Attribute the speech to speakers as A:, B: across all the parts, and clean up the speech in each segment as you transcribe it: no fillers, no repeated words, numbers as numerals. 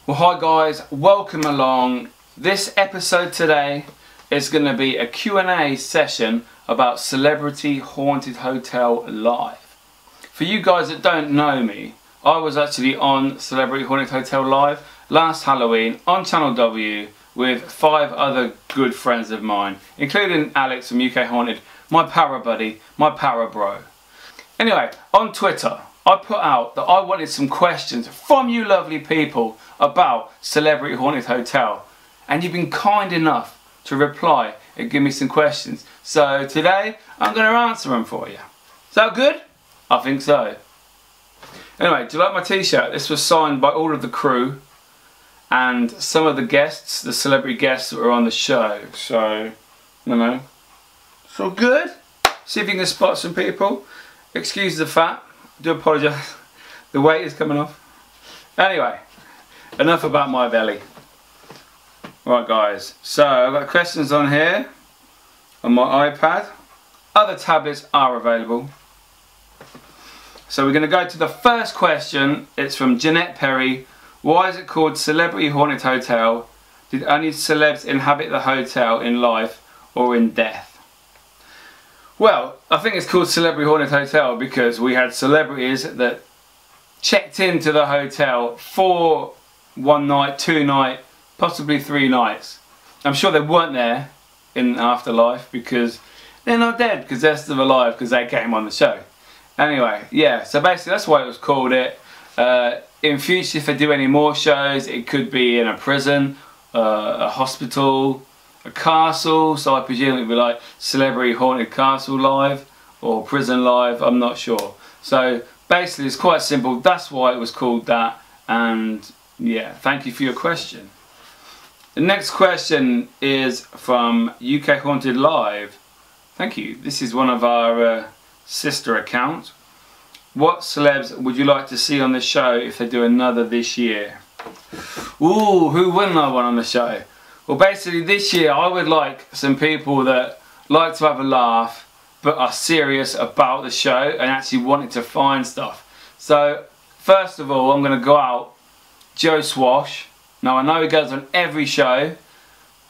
A: Well, hi guys, welcome along. This episode today is going to be a Q&A session about Celebrity Haunted Hotel Live. For you guys that don't know me, I was actually on Celebrity Haunted Hotel Live last Halloween on Channel W with 5 other good friends of mine, including Alex from UK Haunted, my para buddy, my para bro. Anyway, on Twitter, I put out that I wanted some questions from you lovely people about Celebrity Haunted Hotel, and you've been kind enough to reply and give me some questions. So today I'm going to answer them for you. Is that good? I think so. Anyway, do you like my t-shirt? This was signed by all of the crew and some of the guests, the celebrity guests that were on the show. So, you know, it's all good. See if you can spot some people. Excuse the fat. I do apologise. The weight is coming off. Anyway, enough about my belly. Right guys, so I've got questions on here on my iPad. Other tablets are available. So we're going to go to the first question. It's from Jeanette Perry. Why is it called Celebrity Haunted Hotel? Did only celebs inhabit the hotel in life or in death? Well, I think it's called Celebrity Haunted Hotel because we had celebrities that checked into the hotel for 1 night, 2 nights, possibly 3 nights. I'm sure they weren't there in afterlife because they're not dead, because they're still alive because they came on the show. Anyway, yeah, so basically that's why it was called it. In future, if they do any more shows, it could be in a prison, a hospital, a castle, so I presume it would be like Celebrity Haunted Castle Live or Prison Live, I'm not sure. So basically it's quite simple, that's why it was called that, and yeah, thank you for your question. The next question is from UK Haunted Live. Thank you, this is one of our sister accounts. What celebs would you like to see on the show if they do another this year? Ooh, who wouldn't I want on the show? Well, basically this year I would like some people that like to have a laugh but are serious about the show and actually wanting to find stuff. So first of all, I'm going to go out Joe Swash. Now I know he goes on every show,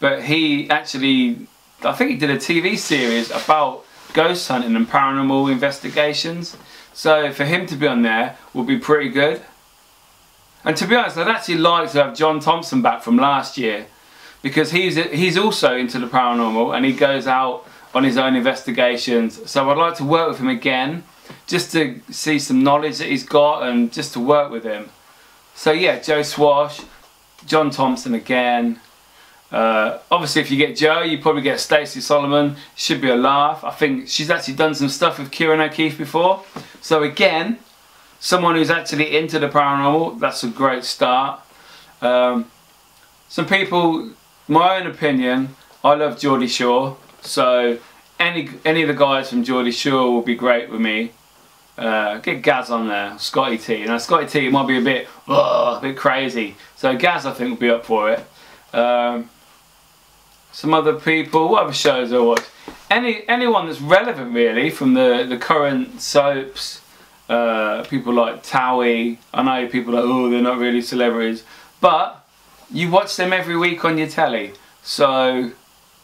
A: but he actually, I think he did a TV series about ghost hunting and paranormal investigations. So for him to be on there would be pretty good. And to be honest, I'd actually like to have John Thompson back from last year, because he's also into the paranormal and he goes out on his own investigations. So I'd like to work with him again, just to see some knowledge that he's got and just to work with him. So yeah, Joe Swash, John Thompson again. Obviously if you get Joe, you probably get Stacey Solomon. Should be a laugh. I think she's actually done some stuff with Kieran O'Keefe before. So again, someone who's actually into the paranormal, that's a great start. Some people, my own opinion, I love Geordie Shore. So any of the guys from Geordie Shore will be great with me. Get Gaz on there, Scotty T. Now Scotty T might be a bit crazy, so Gaz I think will be up for it. Some other people, what other shows I watch? Anyone that's relevant really from the current soaps. People like Towie. I know people are like, oh, they're not really celebrities, but you watch them every week on your telly, so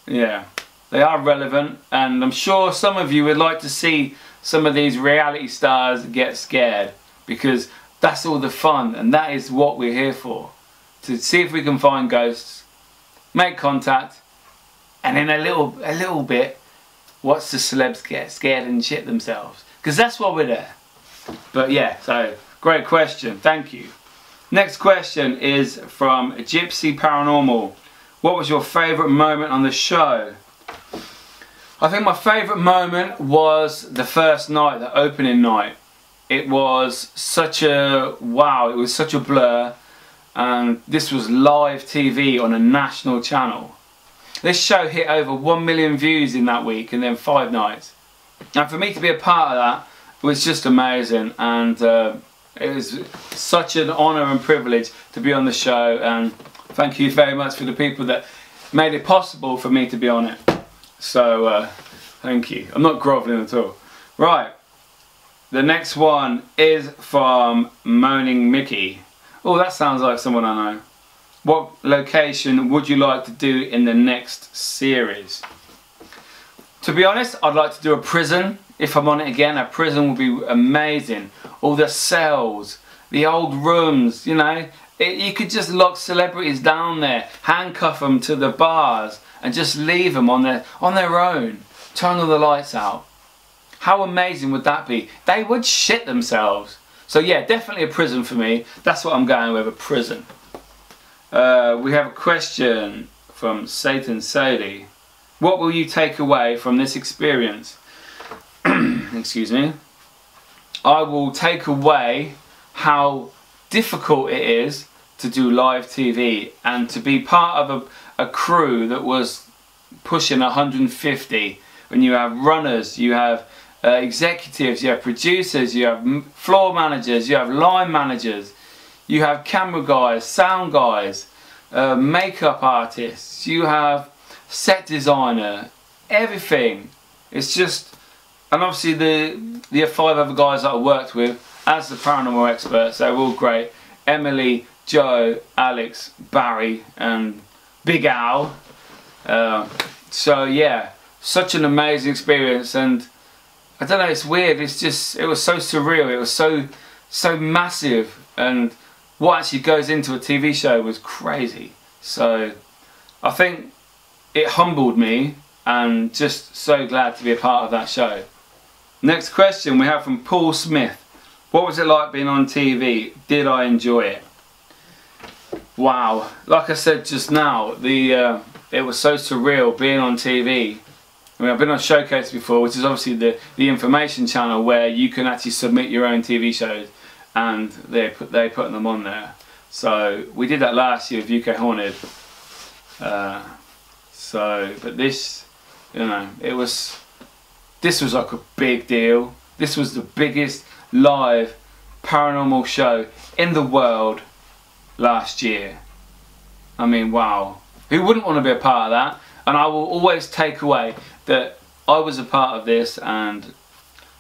A: yeah, they are relevant, and I'm sure some of you would like to see some of these reality stars get scared, because that's all the fun and that is what we're here for, to see if we can find ghosts, make contact, and in a little bit watch the celebs get scared and shit themselves, because that's why we're there. But yeah, so great question, thank you. Next question is from Gypsy Paranormal. What was your favourite moment on the show? I think my favourite moment was the first night, the opening night. It was such a wow, it was such a blur, and this was live TV on a national channel. This show hit over 1 million views in that week and then 5 nights. And for me to be a part of that was just amazing, and it was such an honour and privilege to be on the show, and thank you very much for the people that made it possible for me to be on it. So thank you. I'm not grovelling at all. Right, the next one is from Moaning Miki. Oh, that sounds like someone I know. What location would you like to do in the next series? To be honest, I'd like to do a prison. If I'm on it again, a prison would be amazing. All the cells, the old rooms, you know. You could just lock celebrities down there, handcuff them to the bars and just leave them on their own, turn all the lights out. How amazing would that be? They would shit themselves. So yeah, definitely a prison for me. That's what I'm going with, a prison. We have a question from Satan Sodi. What will you take away from this experience? Excuse me. I will take away how difficult it is to do live TV and to be part of a crew that was pushing 150. When you have runners, you have executives, you have producers, you have floor managers, you have line managers, you have camera guys, sound guys, makeup artists, you have set designer, everything. It's just, and obviously the 5 other guys that I worked with as the paranormal experts, they were all great. Emily, Joe, Alex, Barry and Big Al. So yeah, such an amazing experience, and I don't know, it's weird, it's just, it was so surreal, it was so massive, and what actually goes into a TV show was crazy. So I think it humbled me, and just so glad to be a part of that show. Next question we have from Paul Smith. What was it like being on TV? Did I enjoy it? Wow, like I said just now, it was so surreal being on TV. I mean, I've been on Showcase before, which is obviously the information channel where you can actually submit your own TV shows, and they put them on there. So we did that last year with UK Haunted. But this, you know, this was like a big deal. This was the biggest live paranormal show in the world last year. I mean, wow. Who wouldn't want to be a part of that? And I will always take away that I was a part of this, and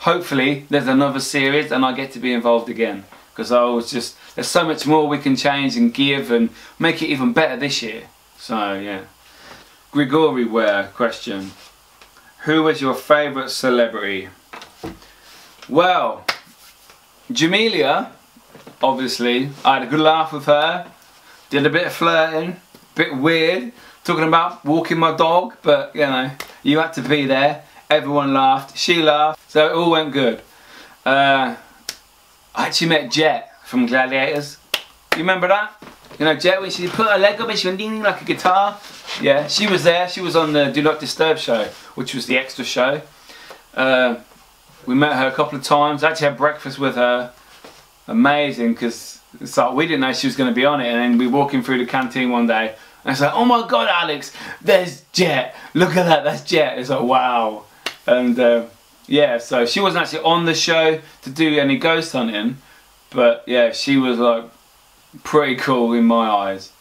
A: hopefully there's another series and I get to be involved again, because I was just, there's so much more we can change and give and make it even better this year. So yeah. Grigori Ware question. Who was your favourite celebrity? Well, Jamelia, obviously. I had a good laugh with her. Did a bit of flirting. Bit weird. Talking about walking my dog, but you know, you had to be there. Everyone laughed. She laughed. So it all went good. I actually met Jet from Gladiators. You remember that? You know Jet, when she put her leg up and she went ding like a guitar? Yeah, she was there. She was on the Do Not Disturb show, which was the extra show. We met her a couple of times. I actually had breakfast with her. Amazing, because it's like we didn't know she was going to be on it, and then we were walking through the canteen one day and it's like, oh my god, Alex, there's Jet, look at that, that's Jet. It's like, wow. And yeah, so she wasn't actually on the show to do any ghost hunting, but yeah, she was like pretty cool in my eyes.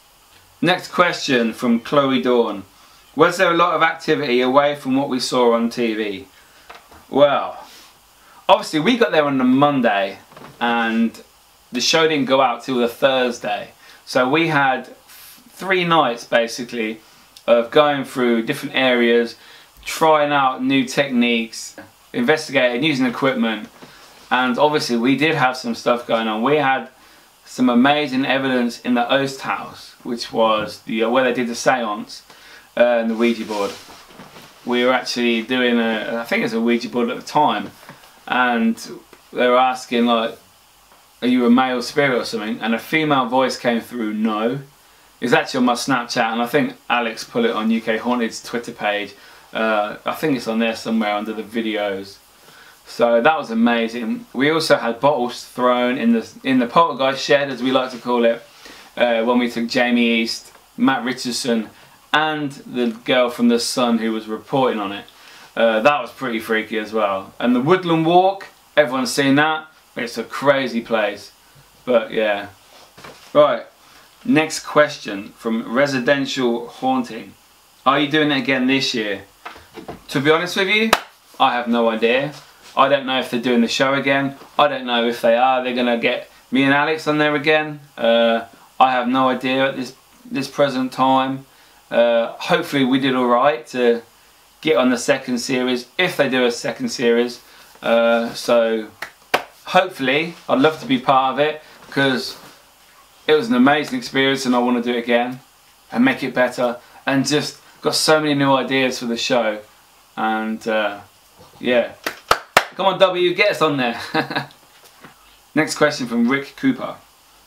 A: Next question from Chloe Dawn. Was there a lot of activity away from what we saw on TV? Well, obviously we got there on the Monday and the show didn't go out till the Thursday. So we had 3 nights basically of going through different areas, trying out new techniques, investigating, using equipment, and obviously we did have some stuff going on. We had some amazing evidence in the Oast House, which was where they did the seance and the Ouija board. We were actually doing I think it was a Ouija board at the time, and they were asking like, are you a male spirit or something? And a female voice came through, no. It's actually on my Snapchat, and I think Alex put it on UK Haunted's Twitter page. I think it's on there somewhere under the videos. So that was amazing. We also had bottles thrown in the poltergeist shed, as we like to call it, when we took Jamie East, Matt Richardson, and the girl from The Sun who was reporting on it. That was pretty freaky as well. And the Woodland Walk, everyone's seen that. It's a crazy place. But yeah. Right, next question from Residential Haunting. Are you doing it again this year? To be honest with you, I have no idea. I don't know if they're doing the show again. I don't know if they are. They're going to get me and Alex on there again. I have no idea this present time. Hopefully we did alright to get on the second series, if they do a second series. So hopefully, I'd love to be part of it, because it was an amazing experience and I want to do it again and make it better, and just got so many new ideas for the show. And yeah, come on W, get us on there. Next question from Rick Cooper.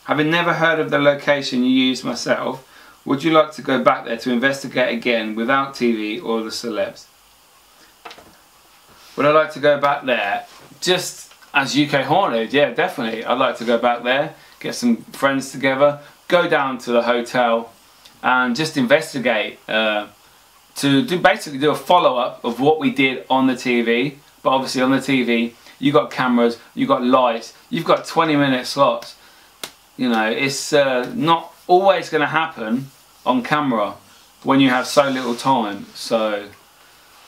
A: Having never heard of the location you used myself, would you like to go back there to investigate again without TV or the celebs? Would I like to go back there just as UK Haunted? Yeah, definitely. I'd like to go back there, get some friends together, go down to the hotel and just investigate, to basically do a follow-up of what we did on the TV. But obviously on the TV, you got cameras, you got lights, you've got 20-minute slots. You know, it's not always going to happen on camera when you have so little time. So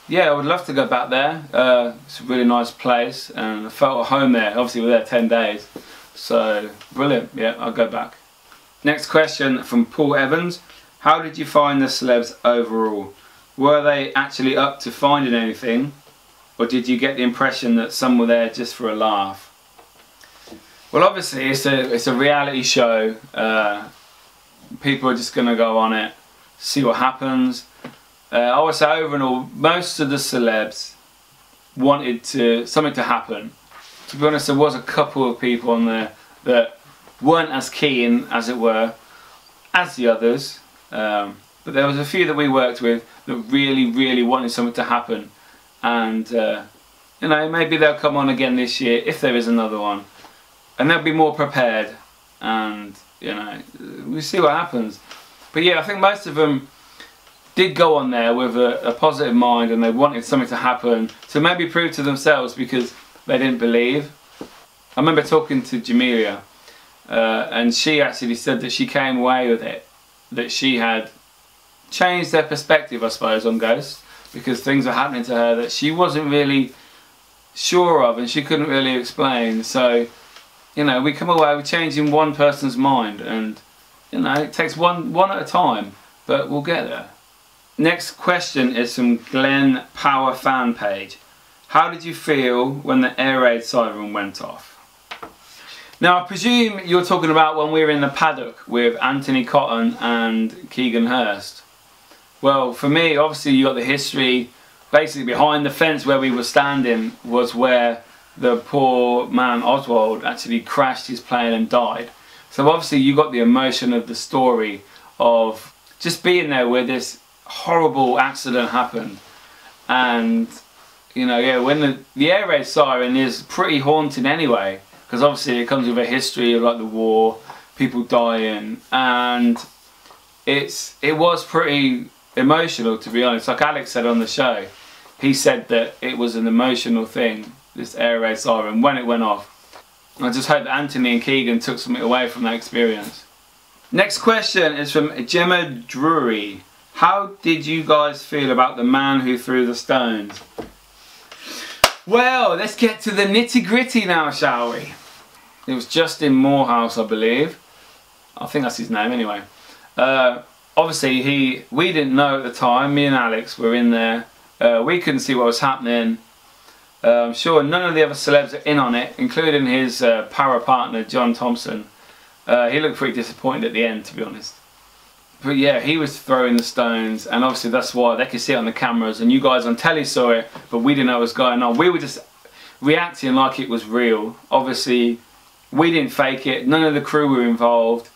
A: yeah, I would love to go back there. It's a really nice place and I felt at home there. Obviously we're there 10 days. So brilliant, yeah, I'll go back. Next question from Paul Evans. How did you find the celebs overall? Were they actually up to finding anything, or did you get the impression that some were there just for a laugh? Well, obviously it's a reality show. People are just going to go on it, see what happens. I would say overall, most of the celebs wanted something to happen. To be honest, there was a couple of people on there that weren't as keen, as it were, as the others. But there was a few that we worked with that really wanted something to happen. And you know, maybe they'll come on again this year if there is another one. And they'll be more prepared, and you know, we'll see what happens. But yeah, I think most of them did go on there with a positive mind, and they wanted something to happen to maybe prove to themselves, because they didn't believe. I remember talking to Jamelia, and she actually said that she came away with it, that she had changed their perspective, I suppose, on ghosts, because things were happening to her that she wasn't really sure of and she couldn't really explain. So you know, we come away with changing one person's mind, and you know, it takes one at a time, but we'll get there. Next question is from Glenn Power fan page. How did you feel when the air raid siren went off? Now I presume you're talking about when we were in the paddock with Anthony Cotton and Keegan Hurst. Well, for me, obviously you got the history. Basically behind the fence where we were standing was where the poor man Oswald actually crashed his plane and died. So obviously you got the emotion of the story of just being there where this horrible accident happened. And you know, yeah, when the air raid siren is pretty haunting anyway, because obviously it comes with a history of like the war, people dying, and it was pretty emotional, to be honest. Like Alex said on the show, he said that it was an emotional thing, this air raid siren, when it went off. I just hope that Anthony and Keegan took something away from that experience. Next question is from Gemma Drury. How did you guys feel about the man who threw the stones? Well, let's get to the nitty gritty now, shall we? It was Justin Morehouse, I believe. I think that's his name anyway. Obviously we didn't know at the time, me and Alex were in there. We couldn't see what was happening. I'm sure none of the other celebs are in on it, including his para partner John Thompson. He looked pretty disappointed at the end, to be honest. But yeah, he was throwing the stones, and obviously that's why they could see it on the cameras, and you guys on telly saw it, but we didn't know what was going on. We were just reacting like it was real. Obviously we didn't fake it, none of the crew were involved,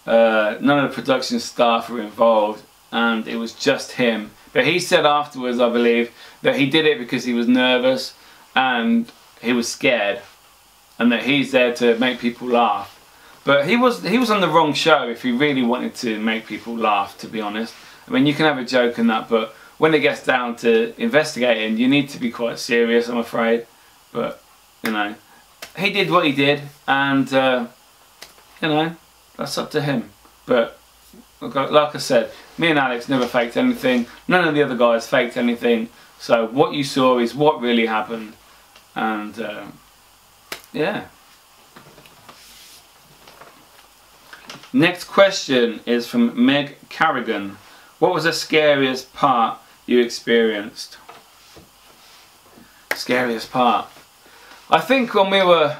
A: none of the production staff were involved, and it was just him. But he said afterwards, I believe, that he did it because he was nervous and he was scared, and that he's there to make people laugh. But he was on the wrong show if he really wanted to make people laugh, to be honest. I mean, you can have a joke and that, but when it gets down to investigating, you need to be quite serious, I'm afraid. But, you know, he did what he did, and, you know, that's up to him. But, like I said, me and Alex never faked anything. None of the other guys faked anything. So what you saw is what really happened. And, yeah. Next question is from Meg Carrigan. What was the scariest part you experienced? Scariest part? I think when we were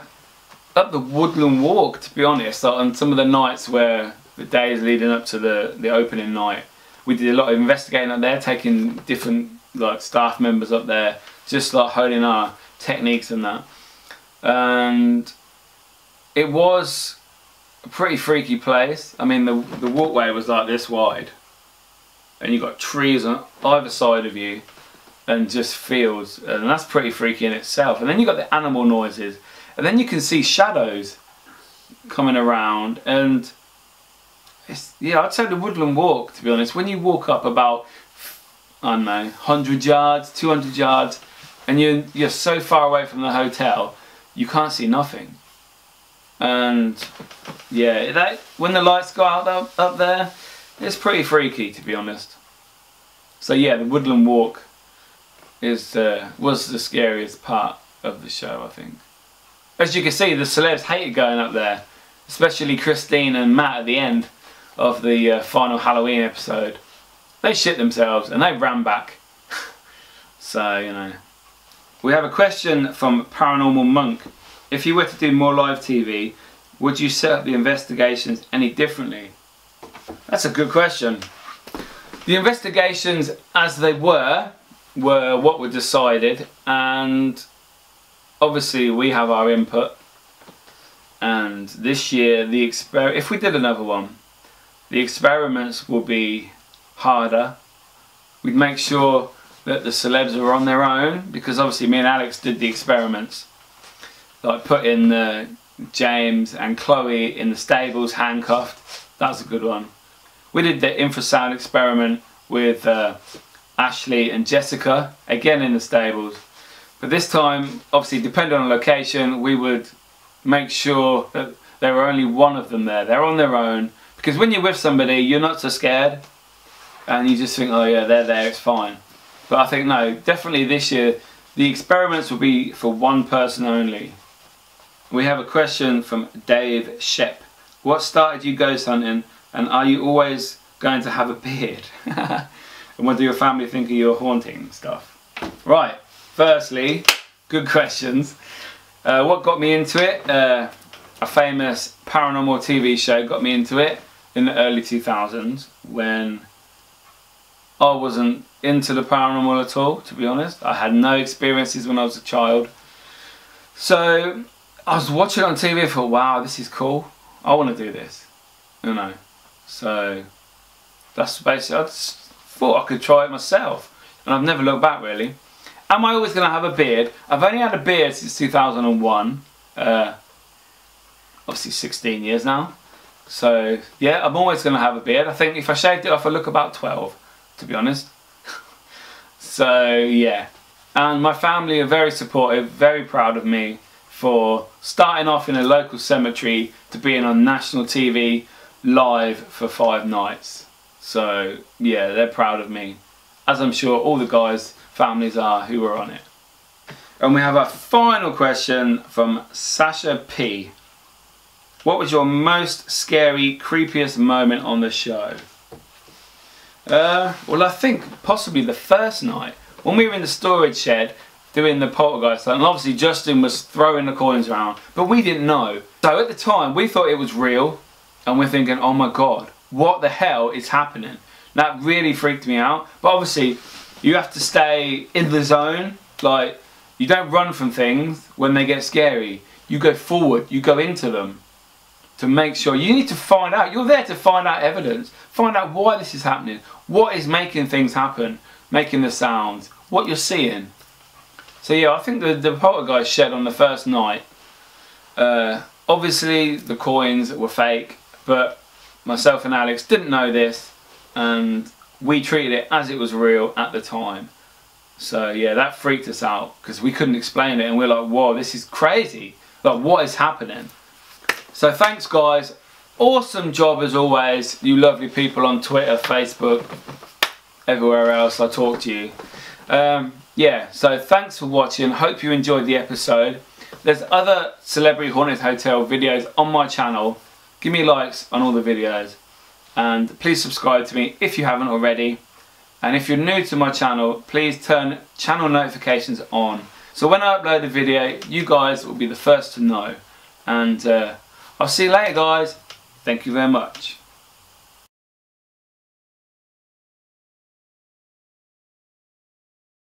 A: up the Woodland Walk, to be honest, like on some of the nights where the days leading up to the opening night, we did a lot of investigating up there, taking different like staff members up there, just like honing our techniques and that. And it was a pretty freaky place. I mean, the walkway was like this wide, and you got trees on either side of you and just fields, and that's pretty freaky in itself. And then you got the animal noises, and then you can see shadows coming around. And it's, yeah, I'd say the Woodland Walk, to be honest, when you walk up about, I don't know, 100 yards, 200 yards, and you're so far away from the hotel, you can't see nothing. And yeah, when the lights go out up there, it's pretty freaky, to be honest. So yeah, the Woodland Walk was the scariest part of the show, I think. As you can see, the celebs hated going up there, especially Christine and Matt at the end of the final Halloween episode. They shit themselves and they ran back. So, you know. We have a question from Paranormal Monk. If you were to do more live TV, would you set up the investigations any differently? That's a good question. The investigations as they were what were decided, and obviously we have our input. And this year, if we did another one, the experiments will be harder. We'd make sure that the celebs are on their own, because obviously me and Alex did the experiments, like putting James and Chloe in the stables handcuffed. That was a good one. We did the infrasound experiment with Ashley and Jessica, again in the stables. But this time, obviously depending on location, we would make sure that there were only one of them there. They're on their own, because when you're with somebody, you're not so scared, and you just think, oh yeah, they're there, it's fine. But I think no, definitely this year, the experiments will be for one person only. We have a question from Dave Shep. What started you ghost hunting, and are you always going to have a beard? And what do your family think of your haunting stuff? Right, firstly, good questions. What got me into it? A famous paranormal TV show got me into it in the early 2000s, when I wasn't into the paranormal at all, to be honest. I had no experiences when I was a child. So I was watching it on TV and thought, wow, this is cool. I want to do this. You know. So that's basically, I just thought I could try it myself. And I've never looked back, really. Am I always going to have a beard? I've only had a beard since 2001. Obviously 16 years now. So yeah, I'm always going to have a beard. I think if I shaved it off, I look about 12, to be honest. So yeah. And my family are very supportive, very proud of me for starting off in a local cemetery to being on national TV live for 5 nights. So yeah, they're proud of me, as I'm sure all the guys' families are who are on it. And we have a final question from Sasha P. What was your most scary, creepiest moment on the show? Well, I think possibly the first night, when we were in the storage shed doing the poltergeist, and obviously Justin was throwing the coins around, but we didn't know. So at the time, we thought it was real, and we're thinking, oh my god, what the hell is happening? That really freaked me out. But obviously, you have to stay in the zone. Like, you don't run from things when they get scary. You go forward, you go into them to make sure. You need to find out. You're there to find out evidence. Find out why this is happening. What is making things happen, making the sounds, what you're seeing. So yeah, I think the poltergeist shed on the first night, obviously the coins were fake, but myself and Alex didn't know this, and we treated it as it was real at the time. So yeah, that freaked us out because we couldn't explain it, and we're like, whoa, this is crazy. Like, what is happening? So thanks guys, awesome job as always, you lovely people on Twitter, Facebook, everywhere else I talk to you. Yeah, so thanks for watching, hope you enjoyed the episode. There's other Celebrity Haunted Hotel videos on my channel. give me likes on all the videos, and please subscribe to me if you haven't already. And if you're new to my channel, please turn channel notifications on, so when I upload a video you guys will be the first to know. And I'll see you later guys. Thank you very much.